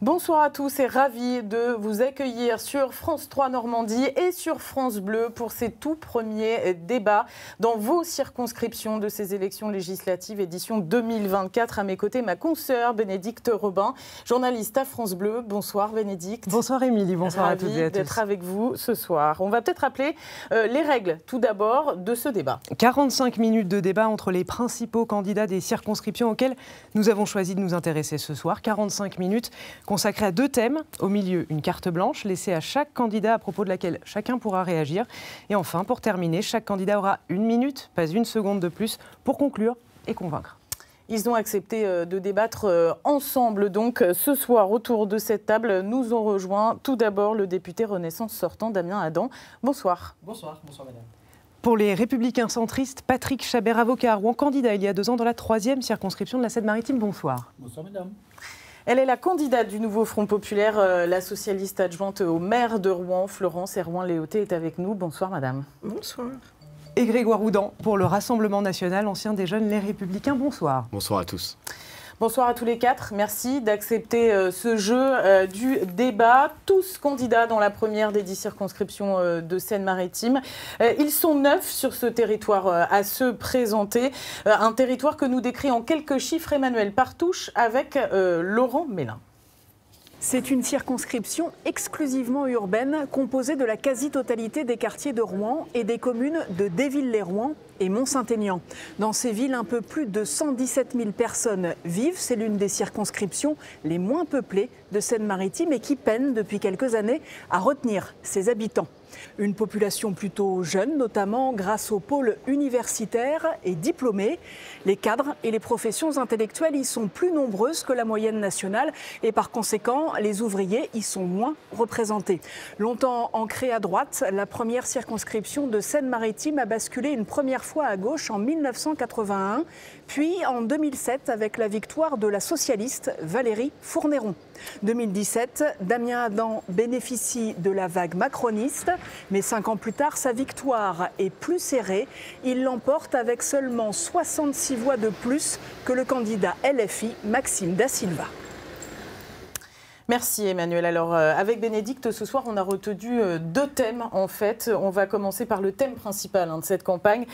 Bonsoir à tous et ravi de vous accueillir sur France 3 Normandie et sur France Bleu pour ces tout premiers débats dans vos circonscriptions de ces élections législatives édition 2024. À mes côtés, ma consoeur Bénédicte Robin, journaliste à France Bleu. Bonsoir Bénédicte. Bonsoir Émilie, bonsoir à toutes et à tous. D'être avec vous ce soir. On va peut-être rappeler les règles tout d'abord de ce débat. 45 minutes de débat entre les principaux candidats des circonscriptions auxquelles nous avons choisi de nous intéresser ce soir. 45 minutes consacré à deux thèmes. Au milieu, une carte blanche laissée à chaque candidat à propos de laquelle chacun pourra réagir. Et enfin, pour terminer, chaque candidat aura 1 minute, pas une seconde de plus, pour conclure et convaincre. Ils ont accepté de débattre ensemble. Donc, ce soir, autour de cette table, nous ont rejoint tout d'abord le député Renaissance sortant, Damien Adam. Bonsoir. Bonsoir, bonsoir madame. Pour les Républicains centristes, Patrick Chabert-Avocat, Rouen candidat il y a 2 ans dans la 3e circonscription de la Seine-Maritime. Bonsoir. Bonsoir madame. Elle est la candidate du nouveau Front populaire, la socialiste adjointe au maire de Rouen, Florence Herouin-Léautey est avec nous. Bonsoir madame. Bonsoir. Et Grégoire Oudant pour le Rassemblement national, ancien des Jeunes Les Républicains. Bonsoir. Bonsoir à tous. Bonsoir à tous les quatre. Merci d'accepter ce jeu du débat. Tous candidats dans la première des 10 circonscriptions de Seine-Maritime. Ils sont 9 sur ce territoire à se présenter. Un territoire que nous décrit en quelques chiffres Emmanuel Partouche avec Laurent Mélin. C'est une circonscription exclusivement urbaine, composée de la quasi-totalité des quartiers de Rouen et des communes de Déville-les-Rouen et Mont-Saint-Aignan. Dans ces villes, un peu plus de 117 000 personnes vivent. C'est l'une des circonscriptions les moins peuplées de Seine-Maritime et qui peine depuis quelques années à retenir ses habitants. Une population plutôt jeune, notamment grâce au pôle universitaire et diplômé. Les cadres et les professions intellectuelles y sont plus nombreuses que la moyenne nationale et par conséquent, les ouvriers y sont moins représentés. Longtemps ancrée à droite, la première circonscription de Seine-Maritime a basculé une première fois à gauche en 1981, puis en 2007 avec la victoire de la socialiste Valérie Fournéron. 2017, Damien Adam bénéficie de la vague macroniste, mais 5 ans plus tard, sa victoire est plus serrée. Il l'emporte avec seulement 66 voix de plus que le candidat LFI Maxime Da Silva. Merci Emmanuel. Alors avec Bénédicte, ce soir on a retenu 2 thèmes en fait. On va commencer par le thème principal de cette campagne.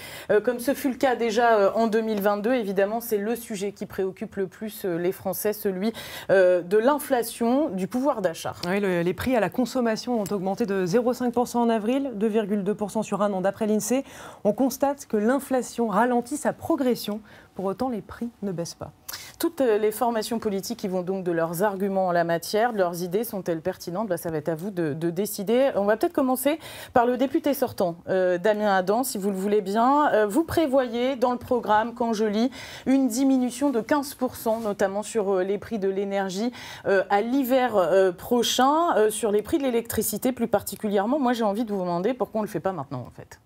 Comme ce fut le cas déjà en 2022, évidemment c'est le sujet qui préoccupe le plus les Français, celui de l'inflation, du pouvoir d'achat. Oui, les prix à la consommation ont augmenté de 0,5% en avril, 2,2% sur un an d'après l'INSEE. On constate que l'inflation ralentit sa progression. Pour autant, les prix ne baissent pas. Toutes les formations politiques qui vont donc de leurs arguments en la matière, de leurs idées, sont-elles pertinentes? Ça va être à vous de décider. On va peut-être commencer par le député sortant, Damien Adam, si vous le voulez bien. Vous prévoyez dans le programme, quand je lis, une diminution de 15%, notamment sur les prix de l'énergie à l'hiver prochain, sur les prix de l'électricité plus particulièrement. Moi, j'ai envie de vous demander pourquoi on ne le fait pas maintenant, en fait.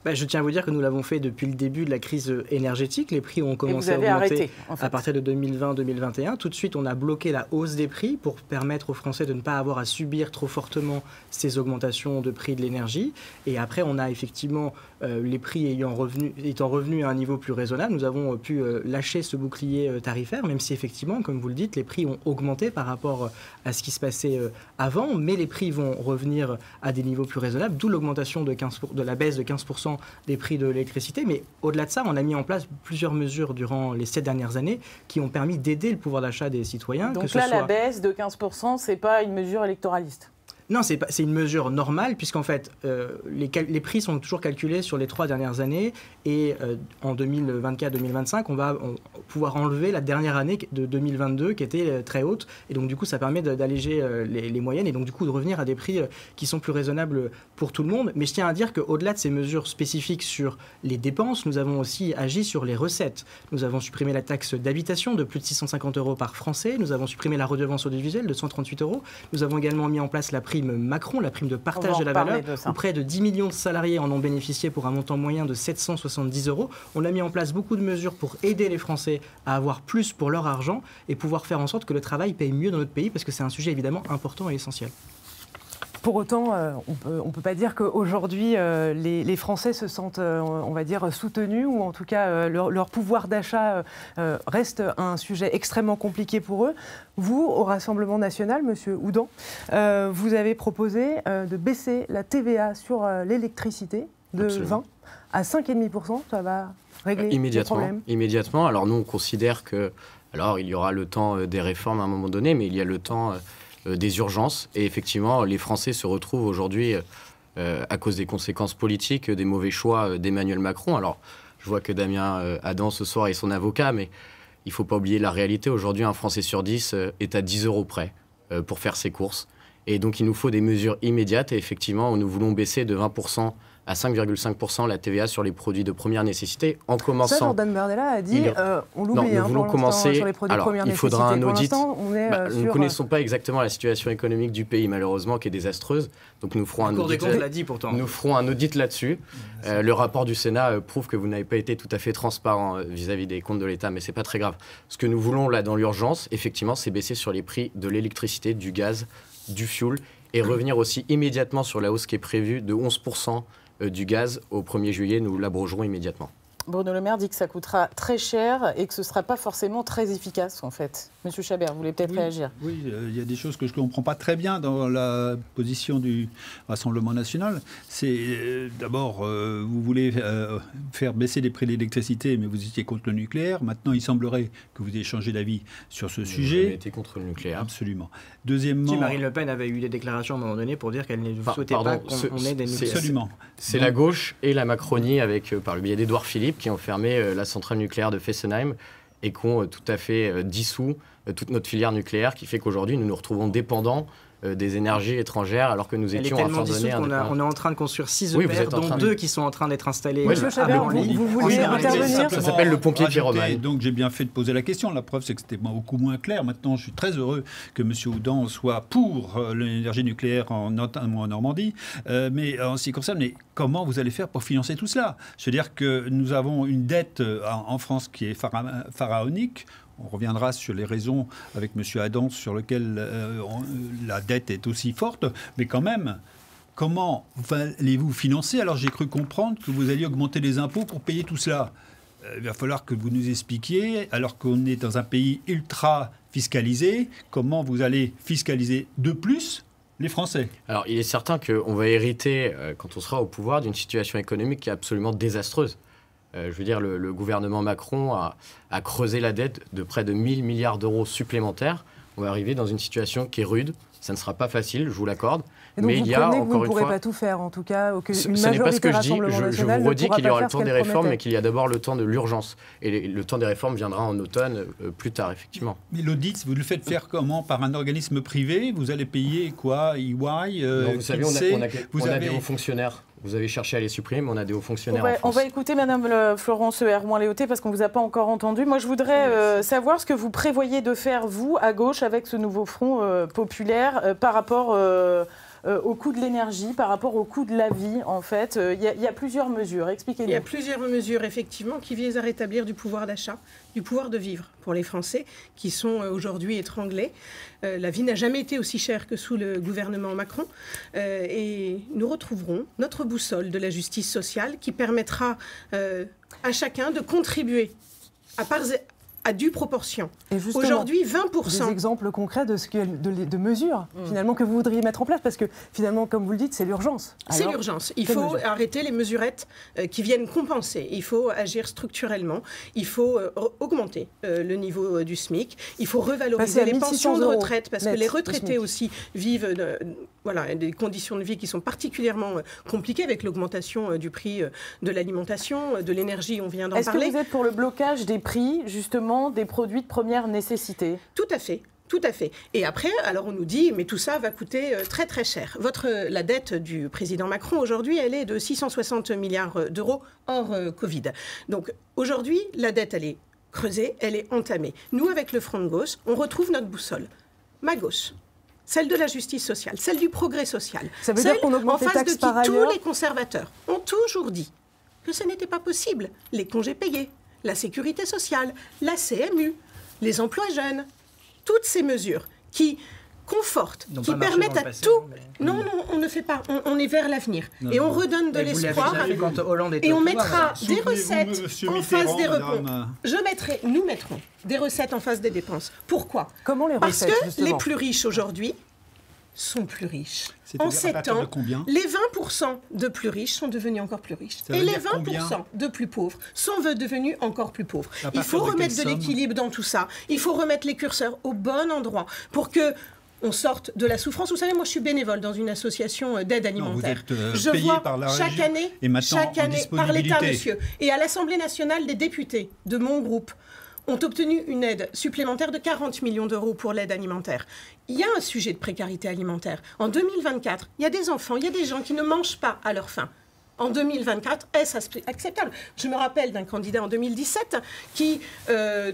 Je tiens à vous dire que nous l'avons fait depuis le début de la crise énergétique. Les prix ont commencé à augmenter à partir de 2020-2021. Tout de suite, on a bloqué la hausse des prix pour permettre aux Français de ne pas avoir à subir trop fortement ces augmentations de prix de l'énergie. Et après, on a effectivement, les prix étant revenus à un niveau plus raisonnable, nous avons pu lâcher ce bouclier tarifaire, même si effectivement, comme vous le dites, les prix ont augmenté par rapport à ce qui se passait avant. Mais les prix vont revenir à des niveaux plus raisonnables, d'où l'augmentation de la baisse de 15% des prix de l'électricité. Mais au-delà de ça, on a mis en place plusieurs mesures durant les 7 dernières années qui ont permis d'aider le pouvoir d'achat des citoyens. Donc là, la baisse de 15%, ce n'est pas une mesure électoraliste? Non, c'est une mesure normale puisqu'en fait, les prix sont toujours calculés sur les 3 dernières années et en 2024-2025, on va pouvoir enlever la dernière année de 2022 qui était très haute et donc du coup, ça permet d'alléger les moyennes et donc du coup de revenir à des prix qui sont plus raisonnables pour tout le monde. Mais je tiens à dire qu'au-delà de ces mesures spécifiques sur les dépenses, nous avons aussi agi sur les recettes. Nous avons supprimé la taxe d'habitation de plus de 650 € par Français, nous avons supprimé la redevance audiovisuelle de 138 €, nous avons également mis en place la prime Macron, la prime de partage de la valeur, où près de 10 millions de salariés en ont bénéficié pour un montant moyen de 770 €. On a mis en place beaucoup de mesures pour aider les Français à avoir plus pour leur argent et pouvoir faire en sorte que le travail paye mieux dans notre pays parce que c'est un sujet évidemment important et essentiel. Pour autant, on peut pas dire qu'aujourd'hui, les Français se sentent, on va dire, soutenus, ou en tout cas, leur pouvoir d'achat reste un sujet extrêmement compliqué pour eux. Vous, au Rassemblement national, Monsieur Oudant, vous avez proposé de baisser la TVA sur l'électricité de Absolument. 20 à 5,5%. Ça va régler les problèmes. Immédiatement. Alors nous, on considère que, alors il y aura le temps des réformes à un moment donné, mais il y a le temps des urgences. Et effectivement, les Français se retrouvent aujourd'hui, à cause des conséquences politiques, des mauvais choix d'Emmanuel Macron. Alors, je vois que Damien Adam, ce soir, est son avocat, mais il ne faut pas oublier la réalité. Aujourd'hui, un Français sur 10 est à 10 € près pour faire ses courses. Et donc, il nous faut des mesures immédiates. Et effectivement, nous voulons baisser de 20% à 5,5% la TVA sur les produits de première nécessité, en commençant... Ça, Jordan Bardella a dit, on l'oublie, nous voulons commencer... sur les produits de première nécessité. Il faudra un audit. On est nous ne connaissons pas exactement la situation économique du pays, malheureusement, qui est désastreuse. Donc nous ferons un audit. l'a dit pourtant. Nous ferons un audit là-dessus. Le rapport du Sénat prouve que vous n'avez pas été tout à fait transparent vis-à-vis des comptes de l'État, mais c'est pas très grave. Ce que nous voulons là dans l'urgence, effectivement, c'est baisser sur les prix de l'électricité, du gaz, du fioul, et revenir aussi immédiatement sur la hausse qui est prévue de 11% du gaz au 1er juillet. Nous l'abrogerons immédiatement. Bruno Le Maire dit que ça coûtera très cher et que ce ne sera pas forcément très efficace, en fait. Monsieur Chabert, vous voulez peut-être réagir? Oui, il y a des choses que je ne comprends pas très bien dans la position du Rassemblement national. C'est d'abord, vous voulez faire baisser les prix de l'électricité, mais vous étiez contre le nucléaire. Maintenant, il semblerait que vous ayez changé d'avis sur ce sujet. Vous avez été contre le nucléaire. Absolument. Deuxièmement... Si Marine Le Pen avait eu des déclarations à un moment donné pour dire qu'elle ne souhaitait pas qu'on ait des nucléaires. Absolument. C'est la gauche et la Macronie, avec, par le biais d'Édouard Philippe, qui ont fermé la centrale nucléaire de Fessenheim et qui ont tout à fait dissous toute notre filière nucléaire, qui fait qu'aujourd'hui, nous nous retrouvons dépendants des énergies étrangères, alors que nous étions à donner on est en train de construire 6 EPR, dont 2 qui sont en train d'être installés. Monsieur Chabert, vous vouliez intervenir? Ça s'appelle le pompier pyromane. Donc j'ai bien fait de poser la question. La preuve, c'est que c'était beaucoup moins clair. Maintenant, je suis très heureux que M. Oudant soit pour l'énergie nucléaire, notamment en Normandie. Mais en ce qui concerne, comment vous allez faire pour financer tout cela? Je veux dire que nous avons une dette en France qui est pharaonique. On reviendra sur les raisons avec M. Adam sur lesquelles la dette est aussi forte. Mais quand même, comment allez-vous financer? Alors j'ai cru comprendre que vous alliez augmenter les impôts pour payer tout cela. Il va falloir que vous nous expliquiez, alors qu'on est dans un pays ultra fiscalisé, comment vous allez fiscaliser de plus les Français? Alors il est certain qu'on va hériter, quand on sera au pouvoir, d'une situation économique qui est absolument désastreuse. Je veux dire, le gouvernement Macron a creusé la dette de près de 1 000 milliards d'euros supplémentaires. On va arriver dans une situation qui est rude. Ça ne sera pas facile, je vous l'accorde. Mais il y a, encore une fois... Vous ne pourrez pas tout faire, en tout cas. Ce n'est pas ce que je dis. Je vous redis qu'il y aura le temps des réformes, mais qu'il y a d'abord le temps de l'urgence. Et le temps des réformes viendra en automne, plus tard, effectivement. Mais l'audit, vous le faites faire comment? Par un organisme privé? Vous allez payer quoi? EY? Vous savez, on a des hauts fonctionnaires. Vous avez cherché à les supprimer, mais on a des hauts fonctionnaires en France. On va écouter Madame Florence Herouin-Léautey, parce qu'on ne vous a pas encore entendu. Moi, je voudrais savoir ce que vous prévoyez de faire, vous, à gauche, avec ce nouveau front populaire, par rapport au coût de l'énergie, par rapport au coût de la vie, en fait. Il y a plusieurs mesures. Expliquez-nous. Il y a plusieurs mesures, effectivement, qui visent à rétablir du pouvoir d'achat, du pouvoir de vivre pour les Français, qui sont aujourd'hui étranglés. La vie n'a jamais été aussi chère que sous le gouvernement Macron. Et nous retrouverons notre boussole de la justice sociale qui permettra à chacun de contribuer à due proportion. Aujourd'hui, 20%. Des exemples concrets de mesures, finalement, que vous voudriez mettre en place, parce que, finalement, comme vous le dites, c'est l'urgence. C'est l'urgence. Il faut arrêter les mesurettes qui viennent compenser. Il faut agir structurellement. Il faut augmenter le niveau du SMIC. Il faut revaloriser les pensions de retraite, parce que les retraités aussi vivent des conditions de vie qui sont particulièrement compliquées avec l'augmentation du prix de l'alimentation, de l'énergie, on vient d'en parler. Est-ce que vous êtes pour le blocage des prix, justement, des produits de première nécessité? Tout à fait. Tout à fait. Et après, alors on nous dit, mais tout ça va coûter très très cher. La dette du président Macron aujourd'hui, elle est de 660 milliards d'euros hors Covid. Donc aujourd'hui, la dette, elle est creusée, elle est entamée. Nous, avec le Front de gauche, on retrouve notre boussole. Ma gauche, celle de la justice sociale, celle du progrès social. Ça veut dire qu'on augmente les taxes par ailleurs. Tous les conservateurs ont toujours dit que ce n'était pas possible. Les congés payés, la sécurité sociale, la CMU, les emplois jeunes, toutes ces mesures qui conforte, Ils n'ont qui pas marché permette dans à le passé, tout... mais- Non, on ne fait pas. On est vers l'avenir. Non, Et on non. redonne de Et vous l'avez l'espoir. déjà fait quand Hollande était Et au on pouvoir, mettra madame. des recettes Monsieur en face des Mitterrand, repenses. Nous mettrons des recettes en face des dépenses. Pourquoi? Comment les Parce recettes, que justement les plus riches aujourd'hui sont plus riches. C'est-à-dire En à 7 partir de ans, combien les 20% de plus riches sont devenus encore plus riches. Ça veut Et les dire 20% combien de plus pauvres sont devenus encore plus pauvres. À Il partir faut de remettre quelle de somme l'équilibre dans tout ça. Il faut remettre les curseurs au bon endroit pour que on sorte de la souffrance. Vous savez, moi, je suis bénévole dans une association d'aide alimentaire. vous êtes je payé vois par la chaque régie année, et maintenant chaque en année par l'État, disponibilité. monsieur. Et à l'Assemblée nationale, des députés de mon groupe ont obtenu une aide supplémentaire de 40 millions d'euros pour l'aide alimentaire. Il y a un sujet de précarité alimentaire. En 2024, il y a des enfants, il y a des gens qui ne mangent pas à leur faim. En 2024, est-ce acceptable? Je me rappelle d'un candidat en 2017 qui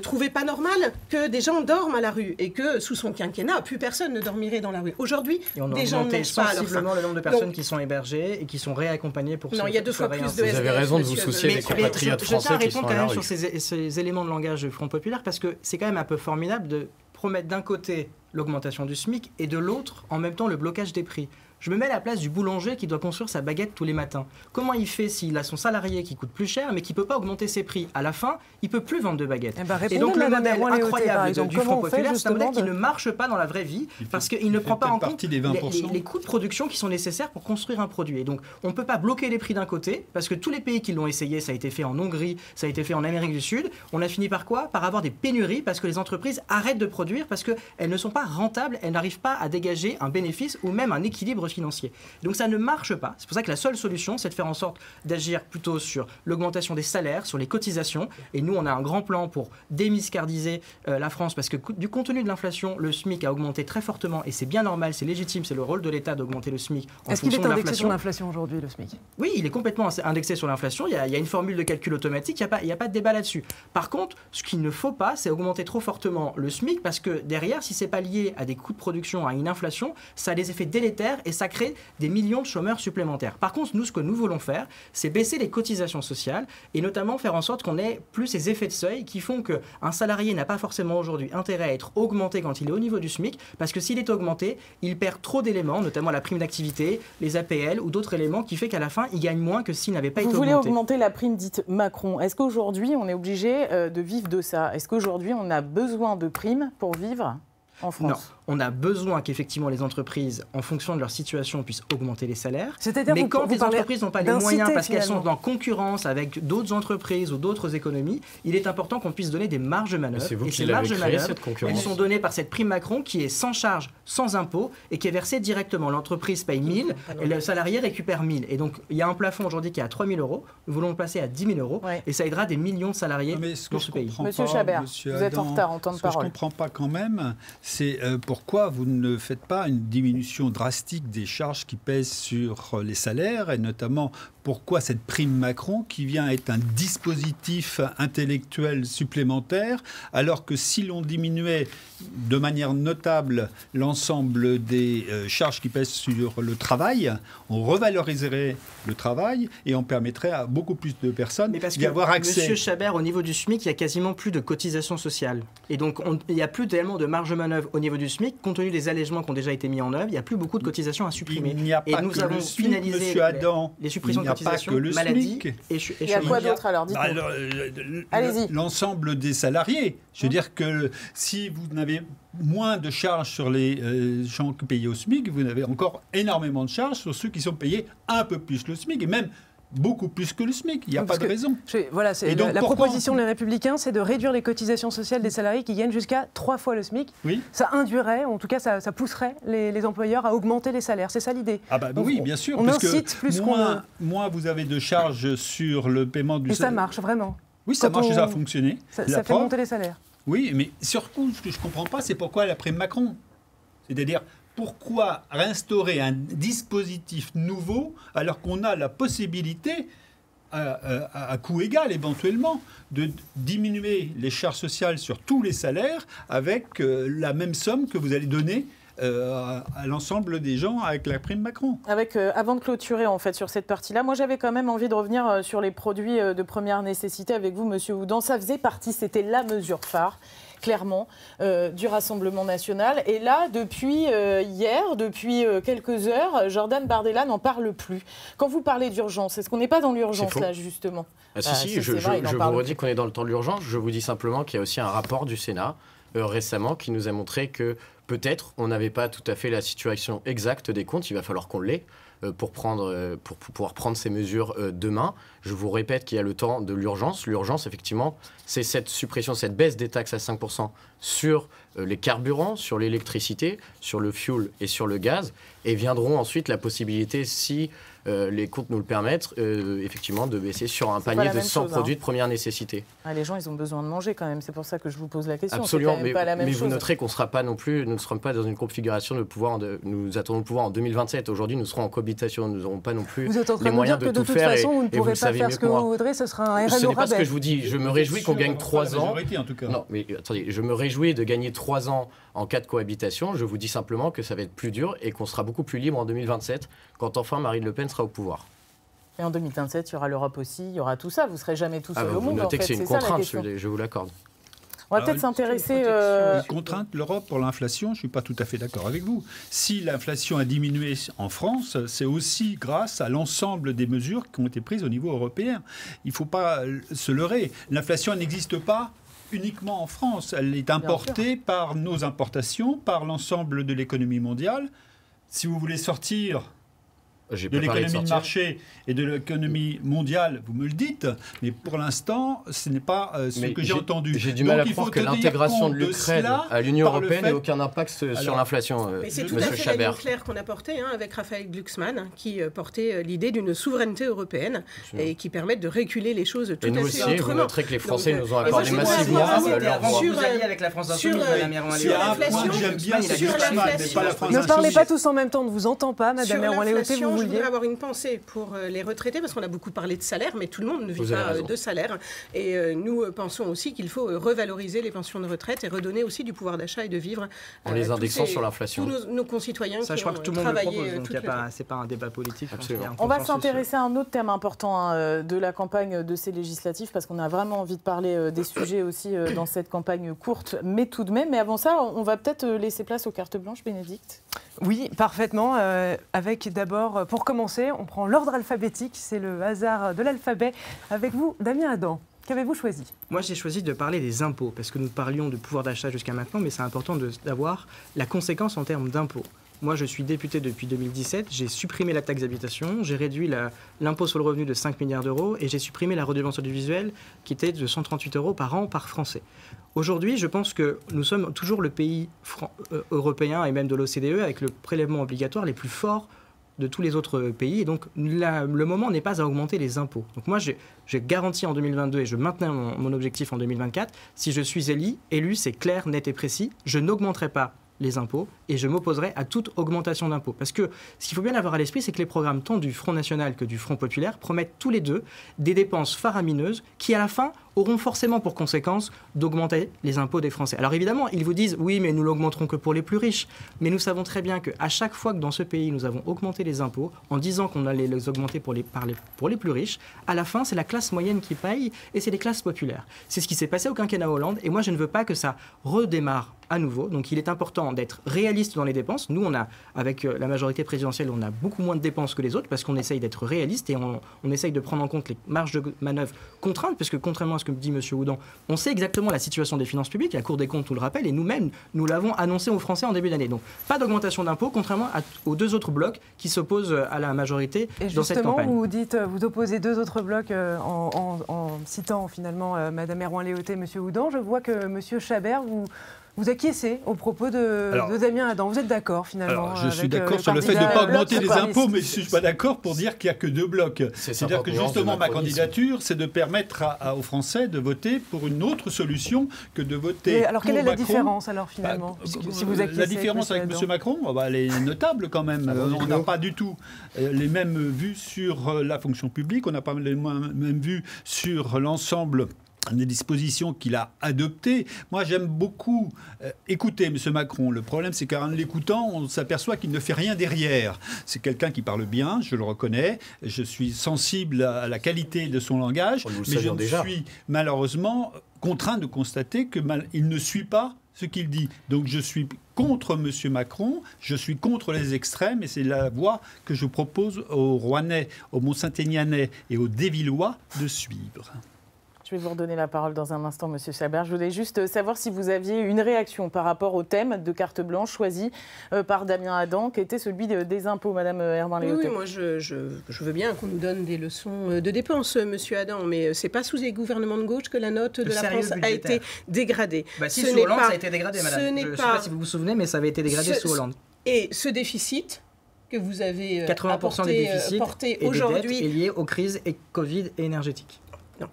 trouvait pas normal que des gens dorment à la rue et que sous son quinquennat, plus personne ne dormirait dans la rue. Aujourd'hui, Et on a des gens ne augmenté mangent pas à leur faim. sensiblement le nombre de personnes Donc, qui sont hébergées et qui sont réaccompagnées pour non, se il y a 2 fois se plus de réinsérer. Vous avez SDF, raison de vous monsieur. soucier des Mais compatriotes je tiens à français qui répondre sont quand à la même rue. sur ces éléments de langage du Front Populaire, parce que c'est quand même un peu formidable de promettre d'un côté l'augmentation du SMIC et de l'autre, en même temps, le blocage des prix. Je me mets à la place du boulanger qui doit construire sa baguette tous les matins. Comment il fait s'il a son salarié qui coûte plus cher, mais qui ne peut pas augmenter ses prix? À la fin, il ne peut plus vendre de baguettes. Eh ben, Et répondez, donc le Madame modèle Erwan-Léautey, par incroyable exemple. du Front Comment on fait, Populaire, c'est un modèle qui justement, ne marche pas dans la vraie vie, parce qu'il ne fait prend pas en peut-être compte partie des 20%. les coûts de production qui sont nécessaires pour construire un produit. Et donc, on ne peut pas bloquer les prix d'un côté, parce que tous les pays qui l'ont essayé, ça a été fait en Hongrie, ça a été fait en Amérique du Sud, on a fini par quoi? Par avoir des pénuries, parce que les entreprises arrêtent de produire, parce qu'elles ne sont pas rentables, elles n'arrivent pas à dégager un bénéfice ou même un équilibre financier. Donc ça ne marche pas. C'est pour ça que la seule solution, c'est de faire en sorte d'agir plutôt sur l'augmentation des salaires, sur les cotisations. Et nous, on a un grand plan pour démiscardiser la France, parce que du compte tenu de l'inflation, le SMIC a augmenté très fortement, et c'est bien normal, c'est légitime, c'est le rôle de l'État d'augmenter le SMIC en Est-ce qu'il est fonction de indexé sur l'inflation. l'inflation aujourd'hui, le SMIC? Oui, il est complètement indexé sur l'inflation. Il y a une formule de calcul automatique. Il n'y a pas de débat là-dessus. Par contre, ce qu'il ne faut pas, c'est augmenter trop fortement le SMIC, parce que derrière, si c'est pas lié à des coûts de production, à une inflation, ça a des effets délétères et ça crée des millions de chômeurs supplémentaires. Par contre, nous, ce que nous voulons faire, c'est baisser les cotisations sociales et notamment faire en sorte qu'on ait plus ces effets de seuil qui font qu'un salarié n'a pas forcément aujourd'hui intérêt à être augmenté quand il est au niveau du SMIC, parce que s'il est augmenté, il perd trop d'éléments, notamment la prime d'activité, les APL ou d'autres éléments qui fait qu'à la fin, il gagne moins que s'il n'avait pas été Vous augmenté. voulez augmenter la prime dite Macron. Est-ce qu'aujourd'hui, on est obligé de vivre de ça? Est-ce qu'aujourd'hui, on a besoin de primes pour vivre en France? Non, on a besoin qu'effectivement les entreprises, en fonction de leur situation, puissent augmenter les salaires. C'est-à-dire Mais vous- quand vous les parlez entreprises n'ont pas les d'inciter, moyens parce qu'elles sont finalement. en concurrence avec d'autres entreprises ou d'autres économies, il est important qu'on puisse donner des marges de manœuvre. C'est vous Et qui ces l'avez marges de créé, manœuvre, cette concurrence. elles sont données par cette prime Macron qui est sans charge, sans impôt et qui est versée directement. L'entreprise paye 1000 et le salarié récupère 1000. Et donc il y a un plafond aujourd'hui qui est à 3000 euros. Nous voulons le passer à 10 000 euros Ouais. et ça aidera des millions de salariés Non, mais ce que dans je ce pays. comprends Monsieur pas, Chabert, monsieur vous êtes en Adam, retard en temps de ce que parole. je ne comprends pas quand même, c'est pourquoi vous ne faites pas une diminution drastique des charges qui pèsent sur les salaires, et notamment pourquoi cette prime Macron qui vient être un dispositif intellectuel supplémentaire, alors que si l'on diminuait de manière notable l'ensemble des charges qui pèsent sur le travail, on revaloriserait le travail et on permettrait à beaucoup plus de personnes Mais parce d'y que, avoir accès. Monsieur Chabert, au niveau du SMIC, il y a quasiment plus de cotisations sociales. Et donc, il n'y a plus tellement de marge de manœuvre au niveau du SMIC. Compte tenu des allègements qui ont déjà été mis en œuvre, il n'y a plus beaucoup de cotisations à supprimer. Il n'y a Et pas nous que avons le SMIC, finalisé monsieur Adam. les suppressions Il de n'y a pas cotisations, que le maladie SMIC. et Il y a quoi d'autre alors? Dites-nous. Alors, Allez-y. l'ensemble des salariés. Je veux dire que si vous n'avez moins de charges sur les gens payés au SMIC, vous avez encore énormément de charges sur ceux qui sont payés un peu plus le SMIC, et même beaucoup plus que le SMIC. Il n'y a Parce pas de que- raison. Voilà, c'est Et donc, la pourquoi proposition des Républicains, c'est de réduire les cotisations sociales des salariés qui gagnent jusqu'à 3 fois le SMIC. Oui. Ça induirait, en tout cas, ça pousserait les employeurs à augmenter les salaires. C'est ça l'idée. Ah bah Donc, oui, bien sûr. on parce que incite plus moins vous avez de charges sur le paiement du Et ça salaire. marche vraiment. Oui, ça Quand marche et ça a on- fonctionné. Ça La fait preuve. monter les salaires. Oui, mais surtout, ce que je ne comprends pas, c'est pourquoi la prime Macron. C'est-à-dire, pourquoi réinstaurer un dispositif nouveau alors qu'on a la possibilité, à coût égal éventuellement, de diminuer les charges sociales sur tous les salaires avec la même somme que vous allez donner à l'ensemble des gens avec la prime Macron. Avant de clôturer en fait sur cette partie-là, moi j'avais quand même envie de revenir sur les produits de première nécessité avec vous, Monsieur Oudant. Ça faisait partie, c'était la mesure phare clairement, du Rassemblement national. Et là, depuis hier, depuis quelques heures, Jordan Bardella n'en parle plus. Quand vous parlez d'urgence, est-ce qu'on n'est pas dans l'urgence là, justement? Si, je vous redis qu'on est dans le temps de l'urgence. Je vous dis simplement qu'il y a aussi un rapport du Sénat récemment qui nous a montré que peut-être on n'avait pas tout à fait la situation exacte des comptes. Il va falloir qu'on l'ait pour pouvoir prendre ces mesures demain. Je vous répète qu'il y a le temps de l'urgence. L'urgence, effectivement, c'est cette suppression, cette baisse des taxes à 5% sur les carburants, sur l'électricité, sur le fuel et sur le gaz. Et viendront ensuite la possibilité, si les comptes nous le permettent, effectivement, de baisser sur un panier de 100 produits de première nécessité. Les gens, ils ont besoin de manger quand même. C'est pour ça que je vous pose la question. Absolument, mais pas la même chose. Vous noterez qu'on ne sera pas non plus, nous ne serons pas dans une configuration de pouvoir. Nous attendons le pouvoir en 2027. Aujourd'hui, nous serons en cohabitation. Nous n'aurons pas non plus les moyens de tout faire. De toute façon, vous ne pourrez pas faire ce que vous voudrez. Ce sera un RN au rabais. Ce n'est pas ce que je vous dis. Je me réjouis qu'on gagne 3 ans. En tout cas. Non, mais attendez, je me réjouis de gagner 3 ans en cas de cohabitation. Je vous dis simplement que ça va être plus dur et qu'on sera beaucoup plus libre en 2027 quand enfin Marine Le Pen sera au pouvoir. Et en 2027, il y aura l'Europe aussi, il y aura tout ça. Vous ne serez jamais tout seul au monde. Vous notez que c'est une contrainte, je vous l'accorde. On va peut-être s'intéresser... Une contrainte, l'Europe pour l'inflation, je ne suis pas tout à fait d'accord avec vous. Si l'inflation a diminué en France, c'est aussi grâce à l'ensemble des mesures qui ont été prises au niveau européen. Il ne faut pas se leurrer. L'inflation n'existe pas uniquement en France. Elle est importée par nos importations, par l'ensemble de l'économie mondiale. Si vous voulez sortir de l'économie de marché et de l'économie mondiale, vous me le dites, mais pour l'instant, ce n'est pas ce que j'ai entendu. J'ai du mal à croire que l'intégration de l'Ukraine à l'Union européenne n'ait aucun impact sur l'inflation, mais c'est tout à fait la ligne claire qu'on a portée avec Raphaël Glucksmann, qui portait l'idée d'une souveraineté européenne et qui permet de reculer les choses tout à fait autrement. Et nous aussi, vous noterez que les Français nous ont accordé massivement leur voix. Vous alliez avec la France Insoumise, Madame Erwan-Léautey. Ne parlez pas tous en même temps, on ne vous entend pas, Madame Erwan-Léautey, vous vouliez... Je voudrais avoir une pensée pour les retraités, parce qu'on a beaucoup parlé de salaire, mais tout le monde ne vit pas de salaire. Et nous pensons aussi qu'il faut revaloriser les pensions de retraite et redonner aussi du pouvoir d'achat et de vivre. En les indexant sur l'inflation. Tous nos concitoyens ça, qui je crois que tout le monde le propose, donc c'est pas un débat politique. On va s'intéresser à un autre thème important de la campagne de ces législatives, parce qu'on a vraiment envie de parler des sujets aussi dans cette campagne courte, mais tout de même. Mais avant ça, on va peut-être laisser place aux cartes blanches, Bénédicte. Oui, parfaitement. Avec d'abord, pour commencer, on prend l'ordre alphabétique, c'est le hasard de l'alphabet. Avec vous, Damien Adam, qu'avez-vous choisi? Moi, j'ai choisi de parler des impôts, parce que nous parlions de pouvoir d'achat jusqu'à maintenant, mais c'est important d'avoir la conséquence en termes d'impôts. Moi, je suis député depuis 2017, j'ai supprimé la taxe d'habitation, j'ai réduit l'impôt sur le revenu de 5 milliards d'euros et j'ai supprimé la redevance audiovisuelle qui était de 138 € par an par Français. Aujourd'hui, je pense que nous sommes toujours le pays européen et même de l'OCDE avec le prélèvement obligatoire les plus forts de tous les autres pays. Et donc, le moment n'est pas à augmenter les impôts. Donc moi, j'ai garanti en 2022 et je maintiens mon objectif en 2024. Si je suis élu, c'est clair, net et précis. Je n'augmenterai pas les impôts et je m'opposerai à toute augmentation d'impôts. Parce que ce qu'il faut bien avoir à l'esprit, c'est que les programmes tant du Front National que du Front Populaire promettent tous les deux des dépenses faramineuses qui, à la fin, auront forcément pour conséquence d'augmenter les impôts des Français. Alors évidemment, ils vous disent « oui, mais nous l'augmenterons que pour les plus riches ». Mais nous savons très bien qu'à chaque fois que dans ce pays, nous avons augmenté les impôts, en disant qu'on allait les augmenter pour les plus riches, à la fin, c'est la classe moyenne qui paye et c'est les classes populaires. C'est ce qui s'est passé au quinquennat Hollande et moi, je ne veux pas que ça redémarre à nouveau. Donc il est important d'être réaliste dans les dépenses. Nous, avec la majorité présidentielle, on a beaucoup moins de dépenses que les autres parce qu'on essaye d'être réaliste et on essaye de prendre en compte les marges de manœuvre contraintes, parce que contrairement à ce que dit M. Houdan, on sait exactement la situation des finances publiques, la Cour des comptes nous le rappelle, et nous-mêmes, nous l'avons annoncé aux Français en début d'année. Donc pas d'augmentation d'impôts, contrairement aux deux autres blocs qui s'opposent à la majorité dans cette campagne. Et justement, vous opposez deux autres blocs en citant finalement Mme Erwan-Léautey et M. Houdan. Je vois que M. Chabert, vous acquiescez aux propos de Damien Adam. Vous êtes d'accord finalement? Je suis d'accord sur le fait de ne pas augmenter les impôts, mais je ne suis pas d'accord pour dire qu'il n'y a que deux blocs. C'est-à-dire que justement ma candidature, c'est de permettre aux Français de voter pour une autre solution que de voter pour Macron. Alors quelle est la différence alors finalement si vous la différence avec M. Macron, elle est notable quand même. On n'a pas du tout les mêmes vues sur la fonction publique, on n'a pas les mêmes vues sur l'ensemble des dispositions qu'il a adoptées. Moi, j'aime beaucoup écouter M. Macron. Le problème, c'est qu'en l'écoutant, on s'aperçoit qu'il ne fait rien derrière. C'est quelqu'un qui parle bien, je le reconnais. Je suis sensible à la qualité de son langage, mais je ne suis malheureusement contraint de constater qu'il ne suit pas ce qu'il dit. Donc je suis contre M. Macron, je suis contre les extrêmes, et c'est la voie que je propose aux Rouennais, aux Mont-Saint-Aignan et aux Dévillois de suivre. Je vais vous redonner la parole dans un instant, Monsieur Chabert. Je voulais juste savoir si vous aviez une réaction par rapport au thème de carte blanche choisi par Damien Adam, qui était celui des impôts, Madame Herbin-Léautey. Oui, moi je veux bien qu'on nous donne des leçons de dépenses, Monsieur Adam, mais c'est pas sous les gouvernements de gauche que la note de la France a été dégradée. Si, sous Hollande, ça a été dégradé, Madame. Je ne sais pas si vous vous souvenez, mais ça avait été dégradé sous Hollande. Et ce déficit que vous avez 80% des déficits porté et aujourd'hui est lié aux crises Covid et énergétiques. Non.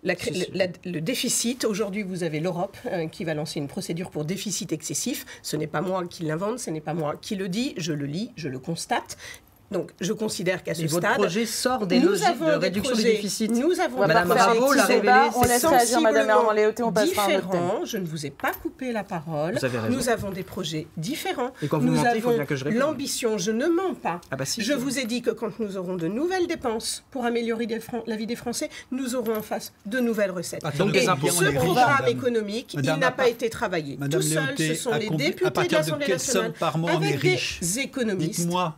Le déficit, aujourd'hui vous avez l'Europe qui va lancer une procédure pour déficit excessif. Ce n'est pas moi qui l'invente, ce n'est pas moi qui le dis, je le lis, je le constate. Donc, je considère qu'à ce stade... Votre projet sort des logiques de réduction du déficit. Nous avons Madame Bravo l'a révélé. On laisse réagir Madame Herbin-Léautey, on passera à un autre thème. Je ne vous ai pas coupé la parole. Vous avez raison. Nous avons des projets différents. Et quand vous mentez, il faut bien que je réponde. L'ambition, je ne mens pas. Ah bah si, je vous ai dit que quand nous aurons de nouvelles dépenses pour améliorer la vie des Français, nous aurons en face de nouvelles recettes. Donc et des impôts. ce programme économique, il n'a pas été travaillé Madame tout seul. Ce sont les députés de l'Assemblée nationale avec des économistes. Dites-moi.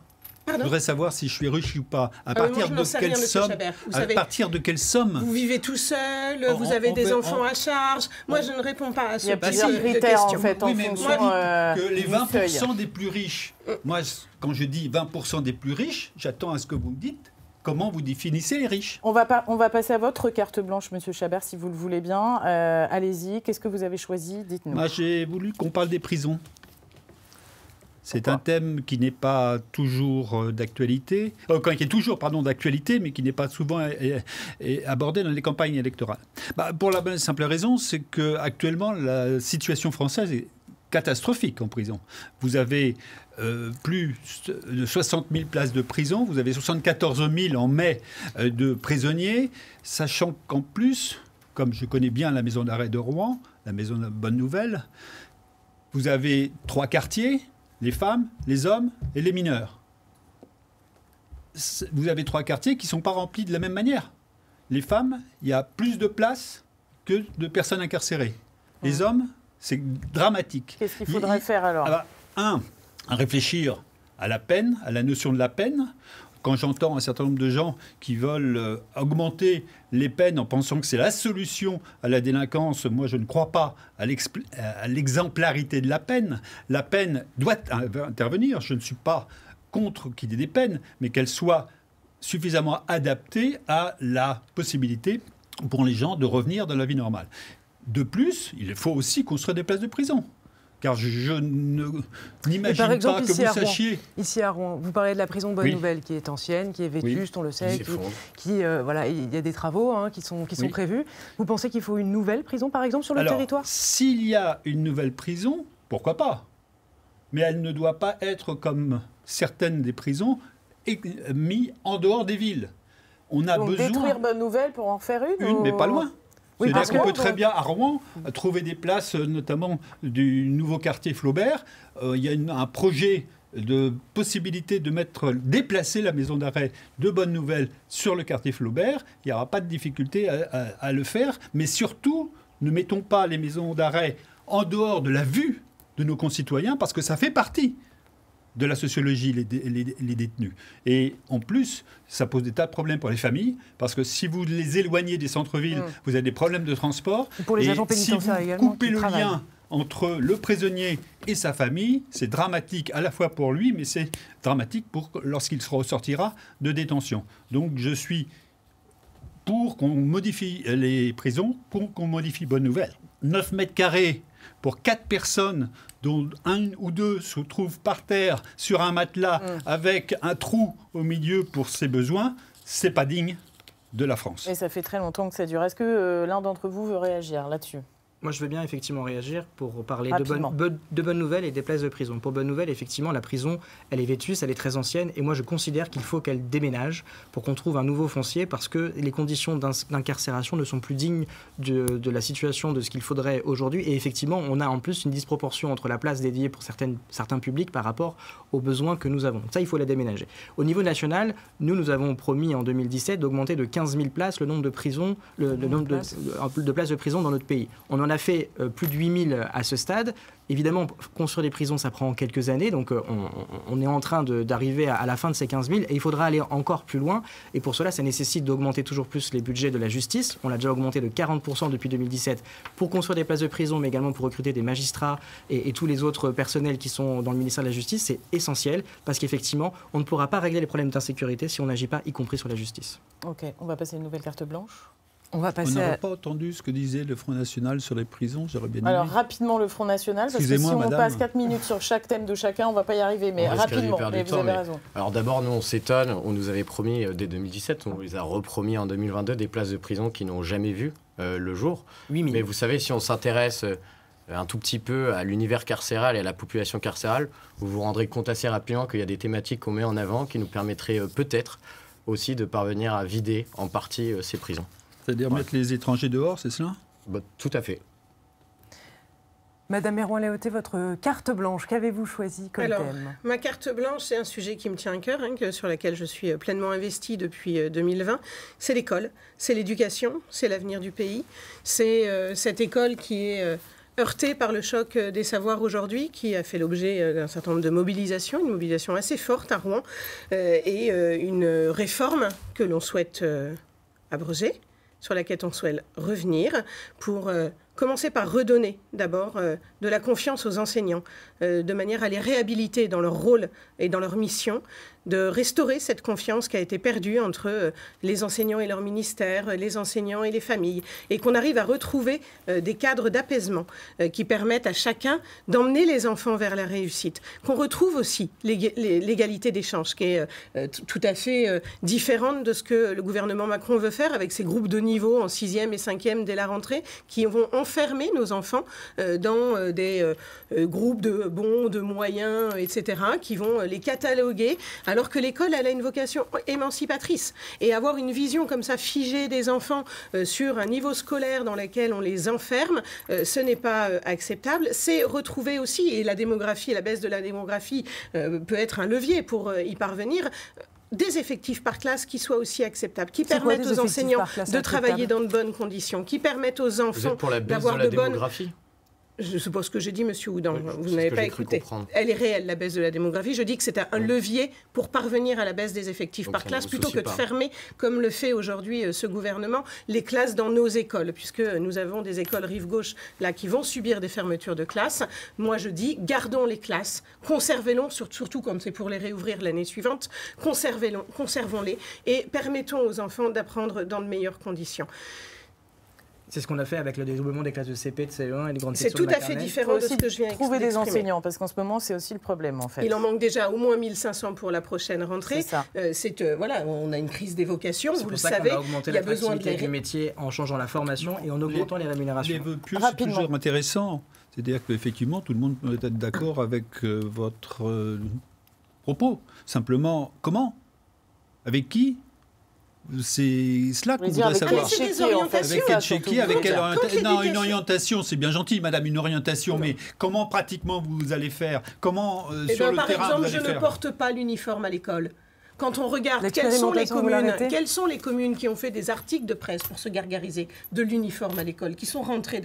Je voudrais savoir si je suis riche ou pas. À partir de quelle somme Vous vivez tout seul, vous avez des enfants à charge. Moi, je ne réponds pas à ce type de critères, en fait, en fonction que les 20% des plus riches. Moi, quand je dis 20% des plus riches, j'attends à ce que vous me dites comment vous définissez les riches. On va passer à votre carte blanche, Monsieur Chabert, si vous le voulez bien. Allez-y, qu'est-ce que vous avez choisi? Dites-nous. Moi, j'ai voulu qu'on parle des prisons. C'est un thème qui n'est pas toujours d'actualité, qui est toujours d'actualité, mais qui n'est pas souvent abordé dans les campagnes électorales. Pour la bonne et simple raison, c'est qu'actuellement, la situation française est catastrophique en prison. Vous avez plus de 60 000 places de prison, vous avez 74 000 en mai de prisonniers, sachant qu'en plus, comme je connais bien la maison d'arrêt de Rouen, la maison de Bonne Nouvelle, vous avez 3 quartiers, les femmes, les hommes et les mineurs. Vous avez 3 quartiers qui ne sont pas remplis de la même manière. Les femmes, il y a plus de places que de personnes incarcérées. Les hommes, c'est dramatique. Qu'est-ce qu'il faudrait faire alors? Réfléchir à la peine, à la notion de la peine. Quand j'entends un certain nombre de gens qui veulent augmenter les peines en pensant que c'est la solution à la délinquance, moi je ne crois pas à l'exemplarité de la peine. La peine doit intervenir. Je ne suis pas contre qu'il y ait des peines, mais qu'elles soient suffisamment adaptées à la possibilité pour les gens de revenir dans la vie normale. De plus, il faut aussi construire des places de prison. Car je n'imagine pas que vous sachiez... Ici à Rouen, vous parlez de la prison Bonne Nouvelle, qui est ancienne, qui est vétuste, on le sait, voilà, il y a des travaux qui sont prévus. Vous pensez qu'il faut une nouvelle prison, par exemple, sur le territoire? S'il y a une nouvelle prison, pourquoi pas? Mais elle ne doit pas être, comme certaines des prisons, mise en dehors des villes. On a besoin... détruire Bonne Nouvelle pour en faire une mais pas loin. Oui, c'est-à-dire qu'on peut très bien, à Rouen, trouver des places, notamment du nouveau quartier Flaubert. Il y a un projet de possibilité de déplacer la maison d'arrêt de Bonne Nouvelle sur le quartier Flaubert. Il n'y aura pas de difficulté à le faire. Mais surtout, ne mettons pas les maisons d'arrêt en dehors de la vue de nos concitoyens, parce que ça fait partie de la sociologie, les détenus. Et en plus, ça pose des tas de problèmes pour les familles, parce que si vous les éloignez des centres-villes, vous avez des problèmes de transport. Et pour les agents pénitentiaires également. Si vous coupez le lien entre le prisonnier et sa famille, c'est dramatique à la fois pour lui, mais c'est dramatique lorsqu'il se ressortira de détention. Donc je suis pour qu'on modifie les prisons, pour qu'on modifie Bonne Nouvelle. 9 mètres carrés pour 4 personnes, dont 1 ou 2 se trouvent par terre sur un matelas avec un trou au milieu pour ses besoins, c'est pas digne de la France. Et ça fait très longtemps que ça dure. Est-ce que l'un d'entre vous veut réagir là-dessus? Moi, je veux bien effectivement réagir pour parler de Rapidement. bonnes nouvelles et des places de prison. Pour bonnes nouvelles, effectivement, la prison, elle est vétuste, elle est très ancienne, et moi, je considère qu'il faut qu'elle déménage pour qu'on trouve un nouveau foncier, parce que les conditions d'incarcération ne sont plus dignes de la situation de ce qu'il faudrait aujourd'hui. Et effectivement, on a en plus une disproportion entre la place dédiée pour certains publics par rapport aux besoins que nous avons. Ça, il faut la déménager. Au niveau national, nous avons promis en 2017 d'augmenter de 15 000 places le nombre de prisons, le nombre de places de prison dans notre pays. On en a fait plus de 8 000 à ce stade. Évidemment, construire des prisons, ça prend quelques années, donc on est en train d'arriver à la fin de ces 15 000, et il faudra aller encore plus loin, et pour cela, ça nécessite d'augmenter toujours plus les budgets de la justice. On l'a déjà augmenté de 40% depuis 2017 pour construire des places de prison, mais également pour recruter des magistrats et tous les autres personnels qui sont dans le ministère de la Justice. C'est essentiel, parce qu'effectivement, on ne pourra pas régler les problèmes d'insécurité si on n'agit pas, y compris sur la justice. Ok, on va passer à une nouvelle carte blanche. On va On passer n'aurait à... pas entendu ce que disait le Front National sur les prisons, j'aurais bien aimé. Alors rapidement le Front National, parce que si Excusez-moi, on madame. passe 4 minutes sur chaque thème de chacun, on ne va pas y arriver, mais On risquerait d'y rapidement, perdre mais du vous temps, avez mais- raison. Alors d'abord, nous, on s'étonne. On nous avait promis dès 2017, on les a repromis en 2022, des places de prison qui n'ont jamais vu le jour. 8 000. Mais vous savez, si on s'intéresse un tout petit peu à l'univers carcéral et à la population carcérale, vous vous rendrez compte assez rapidement qu'il y a des thématiques qu'on met en avant qui nous permettraient peut-être aussi de parvenir à vider en partie ces prisons. C'est-à-dire mettre les étrangers dehors, c'est cela? Bah, tout à fait. Madame Merouin-Léoté, votre carte blanche, qu'avez-vous choisi comme Alors, thème? ma carte blanche, c'est un sujet qui me tient à cœur, sur lequel je suis pleinement investie depuis 2020. C'est l'école, c'est l'éducation, c'est l'avenir du pays. C'est cette école qui est heurtée par le choc des savoirs aujourd'hui, qui a fait l'objet d'un certain nombre de mobilisations, une mobilisation assez forte à Rouen, et une réforme que l'on souhaite abroger, sur laquelle on souhaite revenir pour commencer par redonner d'abord de la confiance aux enseignants, de manière à les réhabiliter dans leur rôle et dans leur mission, de restaurer cette confiance qui a été perdue entre les enseignants et leur ministère, les enseignants et les familles, et qu'on arrive à retrouver des cadres d'apaisement qui permettent à chacun d'emmener les enfants vers la réussite, qu'on retrouve aussi l'égalité des chances, qui est tout à fait différente de ce que le gouvernement Macron veut faire avec ses groupes de niveau en 6e et 5e dès la rentrée, qui vont enfermer nos enfants dans des groupes de bons, de moyens, etc., qui vont les cataloguer, alors que l'école, elle a une vocation émancipatrice. Et avoir une vision comme ça figée des enfants sur un niveau scolaire dans lequel on les enferme, ce n'est pas acceptable. C'est retrouver aussi, et la démographie, la baisse de la démographie peut être un levier pour y parvenir, des effectifs par classe qui soient aussi acceptables, qui permettent aux enseignants de travailler dans de bonnes conditions, qui permettent aux Vous enfants êtes pour la baisse d'avoir de la de bonnes... démographie? Je suppose ce que j'ai dit, Monsieur Houdan. Oui, Vous c'est n'avez ce que pas j'ai cru écouté. comprendre. Elle est réelle, la baisse de la démographie. Je dis que c'est un levier pour parvenir à la baisse des effectifs Donc par ça ne classe, vous plutôt soucie que de pas. fermer, comme le fait aujourd'hui ce gouvernement, les classes dans nos écoles, puisque nous avons des écoles rive gauche là qui vont subir des fermetures de classes. Moi, je dis, gardons les classes, conservez-les, surtout comme c'est pour les réouvrir l'année suivante, conservons-les et permettons aux enfants d'apprendre dans de meilleures conditions. C'est ce qu'on a fait avec le dédoublement des classes de CP, de CE1 et les grandes C'est sections tout de à fait maternelle. Il différent faut de ce aussi que je viens trouver des d'exprimer. enseignants, parce qu'en ce moment, c'est aussi le problème, en fait. Il en manque déjà au moins 1500 pour la prochaine rentrée. C'est ça. Voilà, on a une crise des vocations, C'est vous pour le ça savez. qu'on a augmenté Il y a besoin de l'attractivité du métier en changeant la formation et en augmentant les rémunérations. Les vœux pieux, c'est Rapidement. toujours intéressant. C'est-à-dire qu'effectivement, tout le monde peut être d'accord avec votre propos. Simplement, comment? Avec qui? C'est cela qu'on Vous voulez dire voudrait avec savoir. quel- quel chéquier, en fait, Avec Avec c'est quel ça, surtout, chéquier, avec vous voulez quelle dire. orientation? Non, une l'éducation. orientation, c'est bien gentil, madame, une orientation, mais comment pratiquement vous allez faire? Comment Eh sur bien, le par terrain exemple, vous je allez ne faire? porte pas l'uniforme à l'école. Quand on regarde quelles sont L'expérimentation, vous les communes qui ont fait des articles de presse pour se gargariser de l'uniforme à l'école, qui sont rentrées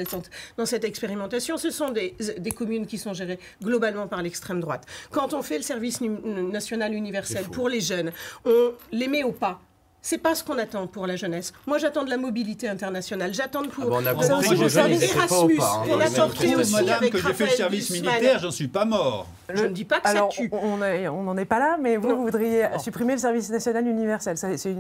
dans cette expérimentation, ce sont des communes qui sont gérées globalement par l'extrême droite. Quand on fait le service national universel pour les jeunes, on les met au pas. C'est pas ce qu'on attend pour la jeunesse. Moi, j'attends de la mobilité internationale. J'attends pour on a le compris que les jeunes, ils étaient pas au Erasmus. pas, hein, On dans a les porté manifestations. aussi Madame, avec que j'ai fait le Raphaël service Glucksmann. militaire, j'en suis pas mort. Je ne dis pas que Alors, ça tue. on n'en est pas là, mais vous Non. voudriez supprimer le service national universel. Ça, c'est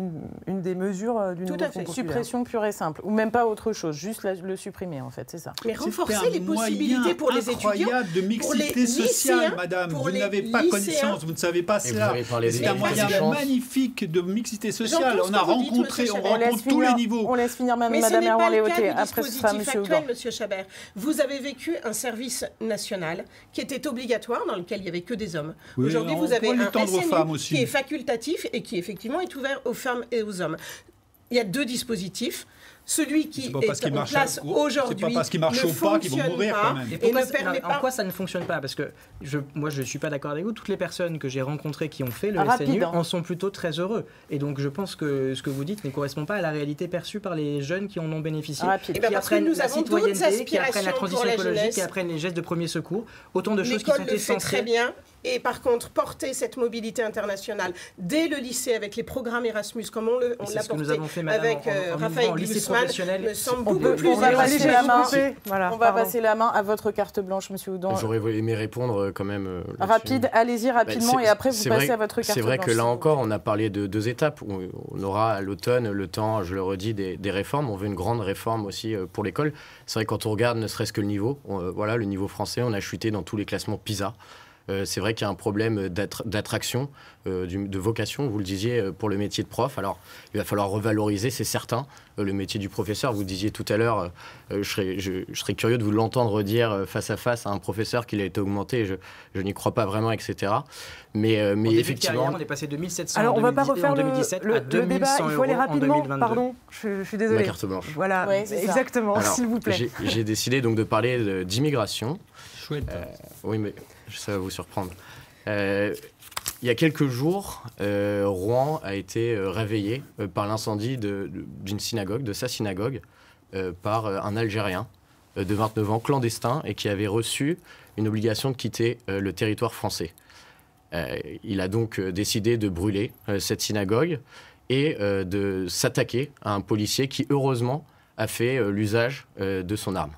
une des mesures du Tout nouveau à fait. Front populaire. Suppression pure et simple. Ou même pas autre chose, juste le supprimer, en fait, c'est ça. Mais C'était renforcer un les possibilités moyen pour les étudiants. incroyable de pour les mixité sociale, lycéens, madame. pour Vous les n'avez pas lycéens. connaissance, vous ne savez pas Et vous cela. avez parlé C'est des un moyen chances. magnifique de mixité sociale. général, on a rencontré, on rencontre tous les niveaux. On laisse finir Mais Madame ce n'est pas le Erwan-Léoté. cas du Après, ce sera dispositif Monsieur actuel, Houdan. Monsieur Chabert. Vous avez vécu un service national qui était obligatoire, dans lequel il n'y avait que des hommes. Oui, Aujourd'hui, on vous avez pourrait un l'étendre aux femmes SNU aussi. qui est facultatif et qui, effectivement, est ouvert aux femmes et aux hommes. Il y a deux dispositifs. Celui qui est en place aujourd'hui c'est pas parce qu'il marche au pas qu'ils vont mourir quand même. et ne permet pas. En quoi ça ne fonctionne pas? Parce que moi, je ne suis pas d'accord avec vous. Toutes les personnes que j'ai rencontrées qui ont fait le SNU en sont plutôt très heureux. Et donc, je pense que ce que vous dites ne correspond pas à la réalité perçue par les jeunes qui en ont bénéficié, Et qui apprennent la citoyenneté, qui apprennent la transition pour la écologique, jeunesse. qui apprennent les gestes de premier secours. Autant de choses qui sont L'école le fait très essentielles. bien. Et par contre, porter cette mobilité internationale dès le lycée avec les programmes Erasmus, comme on l'a porté avec Raphaël Glucksmann, me semble beaucoup plus On va passer la main. Voilà, On va passer la main à votre carte blanche, Monsieur Houdan. J'aurais aimé répondre quand même. Rapide, allez-y rapidement et après vous passez à votre carte blanche. C'est vrai que là encore, on a parlé de deux étapes. On aura à l'automne le temps, je le redis, des réformes. On veut une grande réforme aussi pour l'école. C'est vrai que quand on regarde ne serait-ce que le niveau, voilà, le niveau français, on a chuté dans tous les classements PISA. C'est vrai qu'il y a un problème d'attraction, de vocation, vous le disiez, pour le métier de prof. Alors, il va falloir revaloriser, c'est certain, le métier du professeur. Vous disiez tout à l'heure, je serais curieux de vous l'entendre dire face à face à un professeur qu'il a été augmenté. Je n'y crois pas vraiment, etc. Mais effectivement... on est passé de 1700 Alors, on ne va pas refaire en 2017 à le 2100 débat. Il faut aller euros en rapidement. 2022. Pardon, je suis désolée. Ma carte blanche. Voilà, Ouais, c'est ça. exactement, Alors, s'il vous plaît. J'ai décidé donc de parler d'immigration. Chouette. Oui, mais ça va vous surprendre. Il y a quelques jours, Rouen a été réveillé par l'incendie d'une synagogue, de sa synagogue, par un Algérien de 29 ans, clandestin, et qui avait reçu une obligation de quitter le territoire français. Il a donc décidé de brûler cette synagogue et de s'attaquer à un policier qui, heureusement, a fait l'usage de son arme.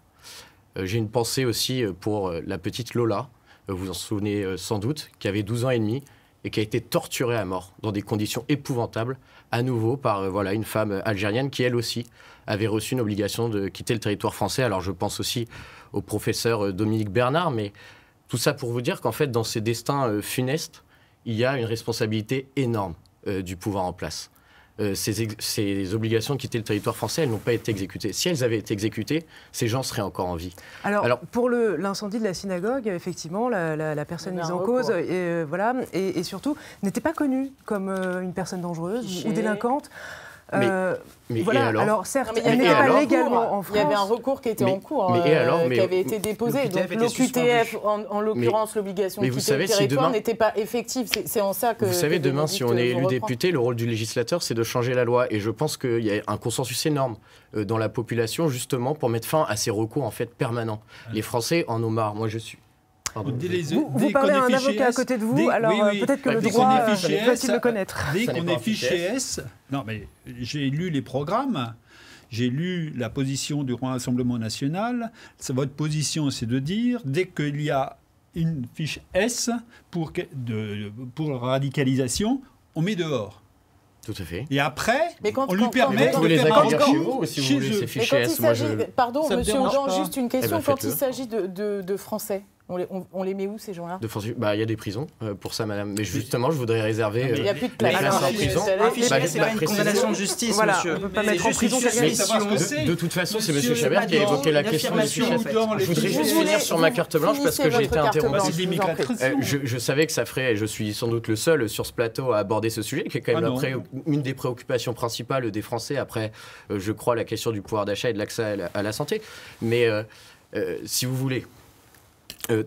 J'ai une pensée aussi pour la petite Lola, vous vous en souvenez sans doute, qui avait 12 ans et demi et qui a été torturée à mort dans des conditions épouvantables, à nouveau par une femme algérienne qui, elle aussi, avait reçu une obligation de quitter le territoire français. Alors je pense aussi au professeur Dominique Bernard, mais tout ça pour vous dire qu'en fait, dans ces destins funestes, il y a une responsabilité énorme du pouvoir en place. Ces obligations de quitter le territoire français, elles n'ont pas été exécutées. Si elles avaient été exécutées, ces gens seraient encore en vie. Alors pour l'incendie de la synagogue, effectivement, la personne mise en cause et surtout n'était pas connue comme une personne dangereuse ou délinquante. Mais voilà. Alors certes, elle n'était pas légalement en France. Il y avait un recours qui était en cours, qui avait été déposé. Donc l'OQTF, en l'occurrence, l'obligation de quitter le territoire n'était pas effective. C'est en ça que... Vous savez, demain, si on est élu député, le rôle du législateur, c'est de changer la loi. Et je pense qu'il y a un consensus énorme dans la population, justement, pour mettre fin à ces recours en fait permanents. Les Français en ont marre. Moi, je suis... Vous parlez à un avocat à côté de vous, alors peut-être que le droit est facile de connaître. Dès qu'on est fiché S, non mais j'ai lu les programmes, j'ai lu la position du Rassemblement national. Votre position, c'est de dire, dès qu'il y a une fiche S pour radicalisation, on met dehors. Tout à fait. Et après, on lui permet de les accueillir chez vous, si vous voulez, ces fichiers S. Pardon, monsieur Houdan, juste une question. Quand il faites-le. s'agit de Français, on les met où, ces gens-là? Il y a des prisons pour ça, madame. Mais justement, je voudrais réserver il n'y a plus de place. en prison. Un fichier, c'est pas une condamnation de justice, voilà, monsieur. on ne peut pas mettre en prison quelqu'un. De toute façon, c'est monsieur Chabert qui a évoqué la question du fichier. Je voudrais juste finir sur ma carte blanche parce que j'ai été interrompu. Je savais que ça ferait, et je suis sans doute le seul sur ce plateau à aborder ce sujet, qui est quand même une des préoccupations principales des Français. Après, je crois, la question du pouvoir d'achat et de l'accès à la santé. Mais si vous voulez,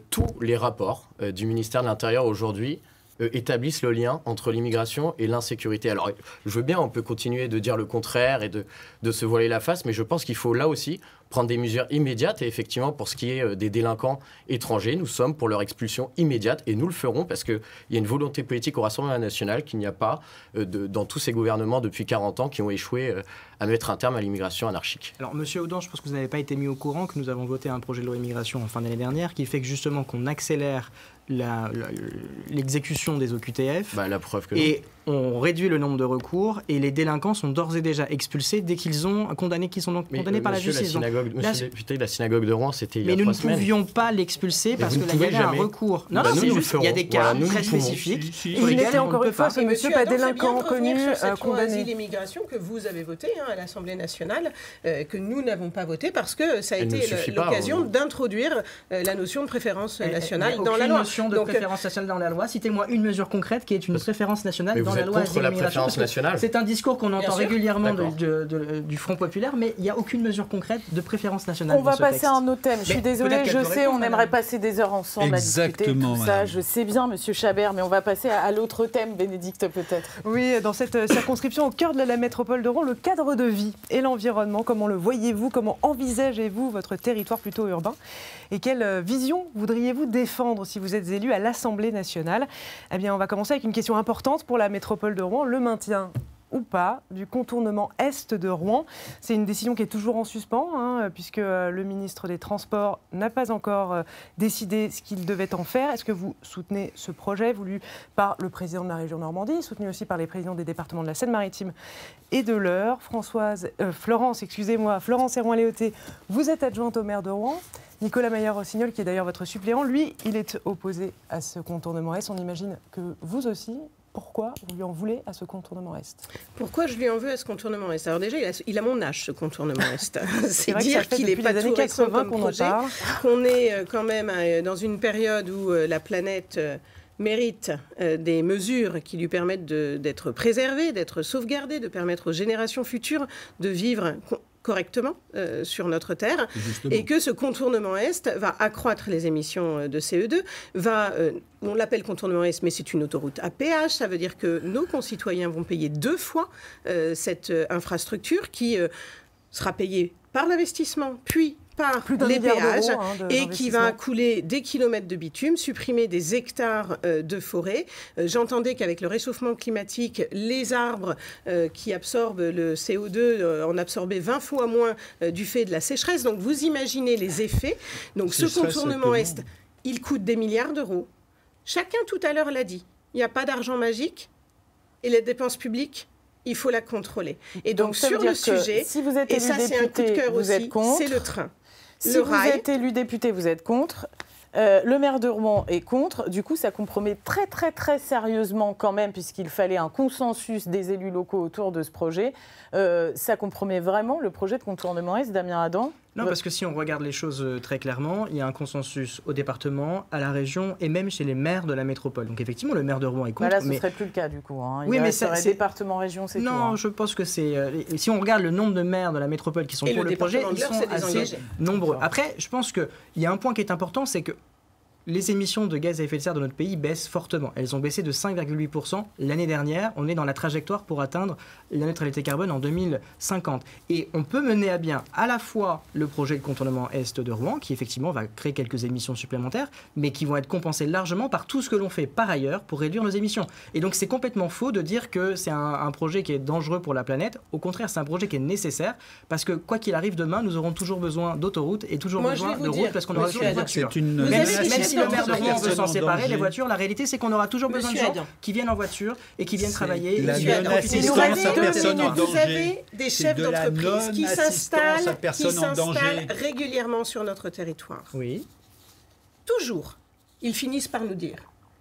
tous les rapports du ministère de l'Intérieur aujourd'hui établissent le lien entre l'immigration et l'insécurité. Alors, je veux bien, on peut continuer de dire le contraire et de se voiler la face, mais je pense qu'il faut là aussi prendre des mesures immédiates. Et effectivement, pour ce qui est des délinquants étrangers, nous sommes pour leur expulsion immédiate et nous le ferons parce qu'il y a une volonté politique au Rassemblement national qu'il n'y a pas dans tous ces gouvernements depuis 40 ans qui ont échoué à mettre un terme à l'immigration anarchique. Alors, monsieur Houdan, je pense que vous n'avez pas été mis au courant que nous avons voté un projet de loi immigration en fin d'année dernière qui fait que justement qu'on accélère l'exécution des OQTF. Bah, la preuve que non. Et on réduit le nombre de recours et les délinquants sont d'ores et déjà expulsés dès qu'ils sont donc condamnés par la justice. Monsieur le député, la synagogue de Rouen, c'était il y a mais 3 nous ne semaines. pouvions pas l'expulser parce que là, il y avait un recours. Non, Bah, non, nous, c'est nous le juste, il y a des ferons. cas Voilà, nous très le ferons. spécifiques. Si, sur Il lesquels n'était on ne encore peut une fois pas. ce monsieur pas délinquant connu, condamné. Asile et immigration que vous avez voté à l'Assemblée nationale, que nous n'avons pas voté parce que ça a Elle ne été suffit pas, l'occasion d'introduire la notion de préférence nationale Il y a dans la aucune loi. notion de préférence nationale dans la loi. Citez-moi une mesure concrète qui est une préférence nationale Mais dans vous la êtes loi contre asile et la immigration. préférence nationale. C'est un discours qu'on entend sûr. régulièrement D'accord. du Front populaire, mais il n'y a aucune mesure concrète de préférence nationale. On va dans ce passer texte. à un autre thème. Je suis Mais désolée, peut-être qu'elle je peut sais, répondre, on aimerait madame. passer des heures ensemble à discuter Exactement, tout ça. madame. Je sais bien, monsieur Chabert, mais on va passer à l'autre thème, Bénédicte, peut-être. Oui, dans cette circonscription au cœur de la métropole de Rouen, le cadre de vie et l'environnement, comment le voyez-vous, comment envisagez-vous votre territoire plutôt urbain et quelle vision voudriez-vous défendre si vous êtes élu à l'Assemblée nationale? Eh bien, on va commencer avec une question importante pour la métropole de Rouen, le maintien ou pas du contournement est de Rouen. C'est une décision qui est toujours en suspens, puisque le ministre des Transports n'a pas encore décidé ce qu'il devait en faire. Est-ce que vous soutenez ce projet voulu par le président de la région Normandie, soutenu aussi par les présidents des départements de la Seine-Maritime et de l'Eure? Florence Hérouin-Léoté, vous êtes adjointe au maire de Rouen. Nicolas Maillard-Rossignol, qui est d'ailleurs votre suppléant, lui, il est opposé à ce contournement est. On imagine que vous aussi. Pourquoi vous lui en voulez à ce contournement est? Pourquoi je lui en veux à ce contournement est? Alors déjà, il a mon âge, ce contournement est. C'est vrai que dire ça fait qu'il n'est depuis pas les tout années récent 80 comme qu'on en projet, parle. qu'on est quand même dans une période où la planète mérite des mesures qui lui permettent d'être préservée, d'être sauvegardée, de permettre aux générations futures de vivre correctement sur notre terre, Justement. et que ce contournement est va accroître les émissions de CO2, on l'appelle contournement est, mais c'est une autoroute à péage, ça veut dire que nos concitoyens vont payer 2 fois cette infrastructure qui sera payée par l'investissement, puis par Plus d'1 les milliard péages, d'euros, et qui va d'investissement. couler des kilomètres de bitume, supprimer des hectares de forêt. J'entendais qu'avec le réchauffement climatique, les arbres qui absorbent le CO2 en absorbaient 20 fois moins du fait de la sécheresse. Donc vous imaginez les effets. Donc ce Sécheresse, contournement est, exactement. il coûte des milliards d'euros. Chacun tout à l'heure l'a dit. Il n'y a pas d'argent magique et les dépenses publiques, il faut la contrôler. Et donc ça veut sur dire le que sujet, si vous êtes et élu ça c'est un coup de député, cœur vous aussi, êtes contre. c'est le train. Si Le vous rail. êtes élu député, vous êtes contre. Le maire de Rouen est contre. Du coup, ça compromet très, très, très sérieusement quand même, puisqu'il fallait un consensus des élus locaux autour de ce projet. Ça compromet vraiment le projet de contournement est, Damien Adam? Non, parce que si on regarde les choses très clairement, il y a un consensus au département, à la région et même chez les maires de la métropole. Donc effectivement, le maire de Rouen est contre. Là, ce ne serait plus le cas du coup. Oui, mais c'est c'est département, région, c'est tout. Non, je pense que c'est... si on regarde le nombre de maires de la métropole qui sont Et pour le le projet, département de ils l'Eure sont s'est assez désengagé. nombreux. Après, je pense qu'il y a un point qui est important, c'est que les émissions de gaz à effet de serre de notre pays baissent fortement. Elles ont baissé de 5,8% l'année dernière. On est dans la trajectoire pour atteindre la neutralité carbone en 2050. Et on peut mener à bien à la fois le projet de contournement est de Rouen, qui effectivement va créer quelques émissions supplémentaires, mais qui vont être compensées largement par tout ce que l'on fait par ailleurs pour réduire nos émissions. Et donc c'est complètement faux de dire que c'est un projet qui est dangereux pour la planète. Au contraire, c'est un projet qui est nécessaire, parce que quoi qu'il arrive demain, nous aurons toujours besoin d'autoroutes et toujours Moi, je besoin vais vous de dire, routes, parce qu'on aura monsieur toujours des Adam, voitures. C'est une Vous Même, avez des même chefs si le maire de d'entreprise Rouen veut s'en en séparer, danger. les voitures, la réalité c'est qu'on aura toujours besoin de Monsieur gens Adam. qui viennent en voiture et qui viennent C'est travailler. la et qui viennent profiter non-assistance du à service. personne en Vous danger. avez des C'est chefs de la d'entreprise qui non-assistance à s'installent personne en danger. régulièrement sur notre territoire. Oui. Toujours, ils finissent par nous dire,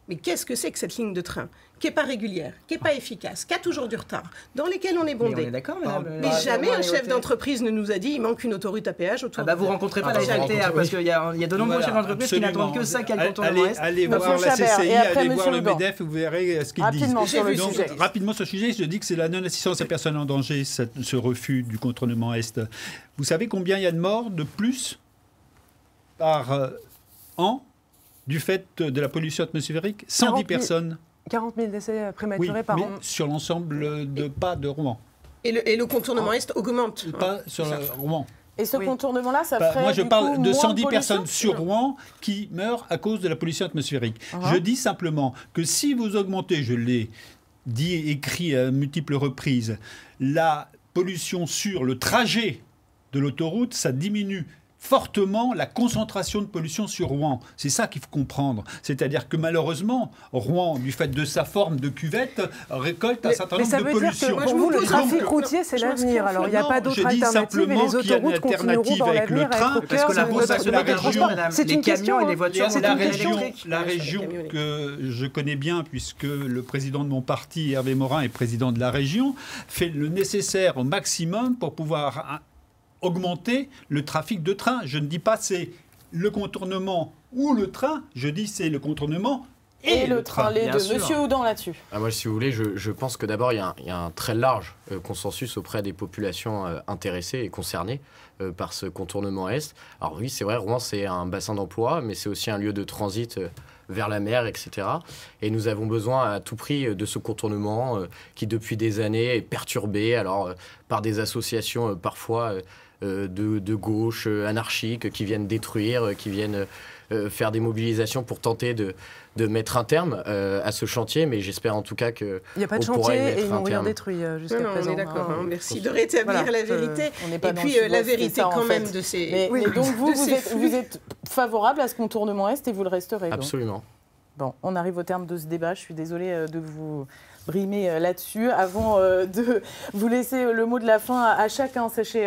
mais qu'est-ce que c'est que cette ligne de train qui n'est pas régulière, qui n'est pas efficace, qui a toujours du retard, dans lesquels on est Mais on bondé. est d'accord, madame. Mais jamais un chef d'entreprise ne nous a dit il manque une autoroute à péage autour Vous rencontrez pas Ah, la vous FLTA, rencontrez- parce qu'il y a de nombreux Voilà, chefs d'entreprise qui n'attendent que ça, quel contournement est. Allez Monsieur voir la Chabert, CCI, et après, allez voir monsieur le Houdan. MEDEF, vous verrez ce qu'ils disent. Rapidement sur le Donc, sujet. rapidement sur le sujet, je dis que c'est la non-assistance à personne en danger, ce refus du contournement Est. Vous savez combien il y a de morts de plus par an du fait de la pollution atmosphérique? 110 40 000. personnes. 40 000 décès Oui, prématurés par mais an. sur l'ensemble de pas de Rouen. Et le contournement est augmente. Pas sur Rouen. Et ce Oui. contournement-là, ça Bah, ferait moi, je du parle coup, de moins 110 pollution personnes sur Rouen qui meurent à cause de la pollution atmosphérique. Je dis simplement que si vous augmentez, je l'ai dit et écrit à multiples reprises, la pollution sur le trajet de l'autoroute, ça diminue fortement la concentration de pollution sur Rouen. C'est ça qu'il faut comprendre. C'est-à-dire que malheureusement, Rouen, du fait de sa forme de cuvette, récolte un certain nombre de pollutions. Mais ça veut dire que pour vous, le trafic routier, c'est l'avenir. Alors, il n'y a pas d'autre alternative et les autoroutes continueront dans l'avenir à être au cœur de notre transport. C'est une question. Les voitures, c'est la région que je connais bien, puisque le président de mon parti, Hervé Morin, est président de la région, fait le nécessaire au maximum pour pouvoir augmenter le trafic de train. Je ne dis pas c'est le contournement ou le train, je dis c'est le contournement et le train. Les deux. Monsieur Oudant là-dessus. Moi, si vous voulez, je pense que d'abord, il y a un très large consensus auprès des populations intéressées et concernées par ce contournement Est. Alors oui, c'est vrai, Rouen, c'est un bassin d'emploi, mais c'est aussi un lieu de transit vers la mer, etc. Et nous avons besoin à tout prix de ce contournement qui, depuis des années, est perturbé alors, par des associations parfois de gauche, anarchiques, qui viennent détruire, qui viennent faire des mobilisations pour tenter de mettre un terme à ce chantier, mais j'espère en tout cas que il n'y a pas de chantier et ils n'ont rien détruit jusqu'à présent. On est d'accord, merci de rétablir la vérité. Et puis la vérité quand même de ces... Mais donc vous êtes favorable à ce contournement Est et vous le resterez. Absolument. Bon, on arrive au terme de ce débat. Je suis désolée de vous brimer là-dessus. Avant de vous laisser le mot de la fin à chacun, sachez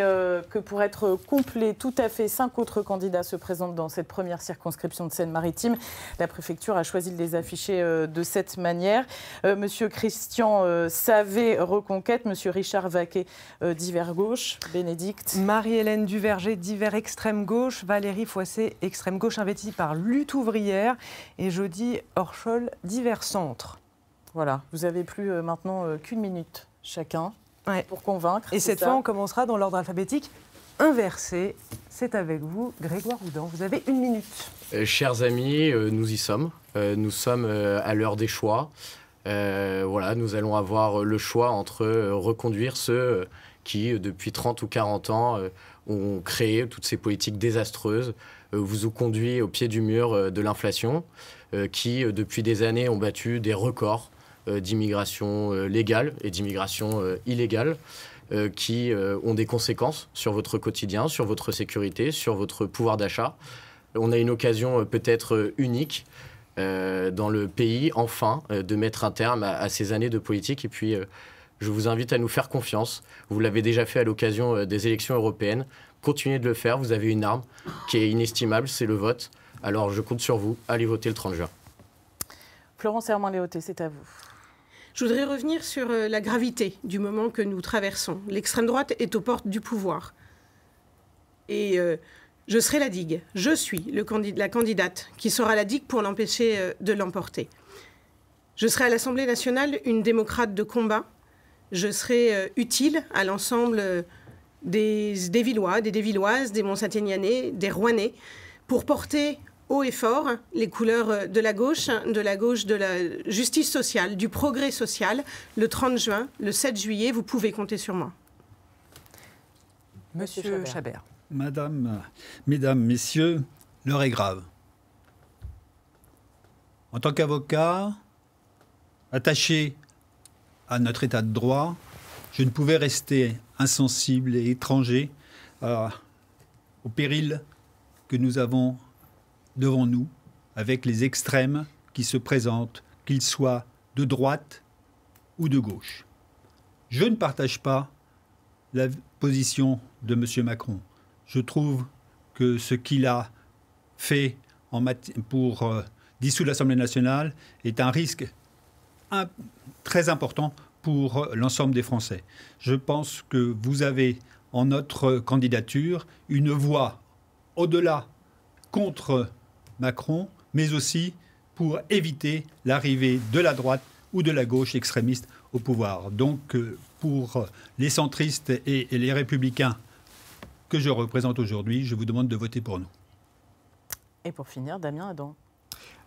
que pour être complet, tout à fait, 5 autres candidats se présentent dans cette première circonscription de Seine-Maritime. La préfecture a choisi de les afficher de cette manière. Monsieur Christian Savé, Reconquête. Monsieur Richard Vaquet, Divers Gauche. Bénédicte. Marie-Hélène Duverger, Divers Extrême Gauche. Valérie Foissé, Extrême Gauche, investie par Lutte Ouvrière. Et Jody Orchol, Divers Centre. Voilà, vous avez plus maintenant qu'une minute chacun pour convaincre. Et cette fois, on commencera dans l'ordre alphabétique inversé. C'est avec vous, Grégoire Oudant. Vous avez 1 minute. Chers amis, nous y sommes. Nous sommes à l'heure des choix. Voilà, nous allons avoir le choix entre reconduire ceux qui, depuis 30 ou 40 ans, ont créé toutes ces politiques désastreuses, vous ont conduit au pied du mur de l'inflation, qui, depuis des années, ont battu des records d'immigration légale et d'immigration illégale, qui ont des conséquences sur votre quotidien, sur votre sécurité, sur votre pouvoir d'achat. On a une occasion peut-être unique dans le pays, enfin, de mettre un terme à ces années de politique. Et puis, je vous invite à nous faire confiance. Vous l'avez déjà fait à l'occasion des élections européennes. Continuez de le faire. Vous avez une arme qui est inestimable, c'est le vote. Alors, je compte sur vous. Allez voter le 30 juin. Florence Hermann-Léautey, c'est à vous. Je voudrais revenir sur la gravité du moment que nous traversons. L'extrême droite est aux portes du pouvoir. Et je serai la digue. Je suis la candidate qui sera la digue pour l'empêcher de l'emporter. Je serai à l'Assemblée nationale une démocrate de combat. Je serai utile à l'ensemble des Villois, des Villoises, des Mont-Saint-Agnanais, des Rouennais, pour porter haut et fort les couleurs de la gauche de la justice sociale, du progrès social. Le 30 juin, le 7 juillet, vous pouvez compter sur moi. Monsieur Chabert. Mesdames, Messieurs, l'heure est grave. En tant qu'avocat, attaché à notre état de droit, je ne pouvais rester insensible et étranger au péril que nous avons devant nous, avec les extrêmes qui se présentent, qu'ils soient de droite ou de gauche. Je ne partage pas la position de M. Macron. Je trouve que ce qu'il a fait pour dissoudre l'Assemblée nationale est un risque très important pour l'ensemble des Français. Je pense que vous avez en notre candidature une voix au-delà contre Macron, mais aussi pour éviter l'arrivée de la droite ou de la gauche extrémiste au pouvoir. Donc, pour les centristes et les républicains que je représente aujourd'hui, je vous demande de voter pour nous. Et pour finir, Damien Adam.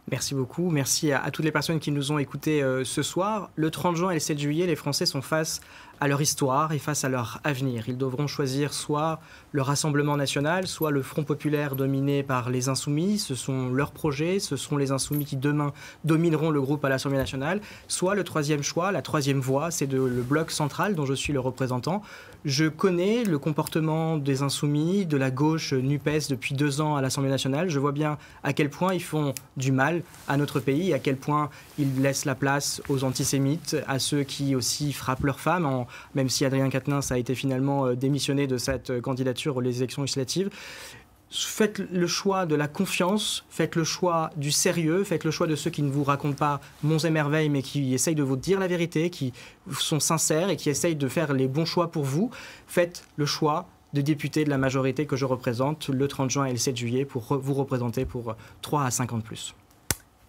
Merci beaucoup. Merci à toutes les personnes qui nous ont écoutés ce soir. Le 30 juin et le 7 juillet, les Français sont face à à leur histoire et face à leur avenir. Ils devront choisir soit le Rassemblement national, soit le Front populaire dominé par les Insoumis. Ce sont leurs projets, ce seront les Insoumis qui demain domineront le groupe à l'Assemblée nationale. Soit le troisième choix, la troisième voie, c'est le bloc central dont je suis le représentant. Je connais le comportement des Insoumis, de la gauche NUPES depuis 2 ans à l'Assemblée nationale. Je vois bien à quel point ils font du mal à notre pays, à quel point ils laissent la place aux antisémites, à ceux qui aussi frappent leurs femmes, même si Adrien Quatennens a été finalement démissionné de cette candidature aux élections législatives. Faites le choix de la confiance, faites le choix du sérieux, faites le choix de ceux qui ne vous racontent pas monts et merveilles, mais qui essayent de vous dire la vérité, qui sont sincères et qui essayent de faire les bons choix pour vous. Faites le choix de députés de la majorité que je représente le 30 juin et le 7 juillet pour vous représenter pour 3 à 5 ans de plus.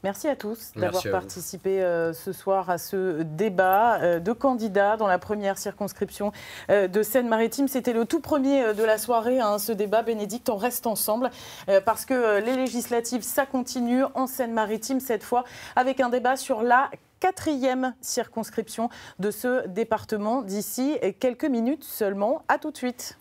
Merci à tous d'avoir participé ce soir à ce débat de candidats dans la première circonscription de Seine-Maritime. C'était le tout premier de la soirée, ce débat. Bénédicte, on reste ensemble parce que les législatives, ça continue en Seine-Maritime cette fois avec un débat sur la 4e circonscription de ce département d'ici quelques minutes seulement. À tout de suite.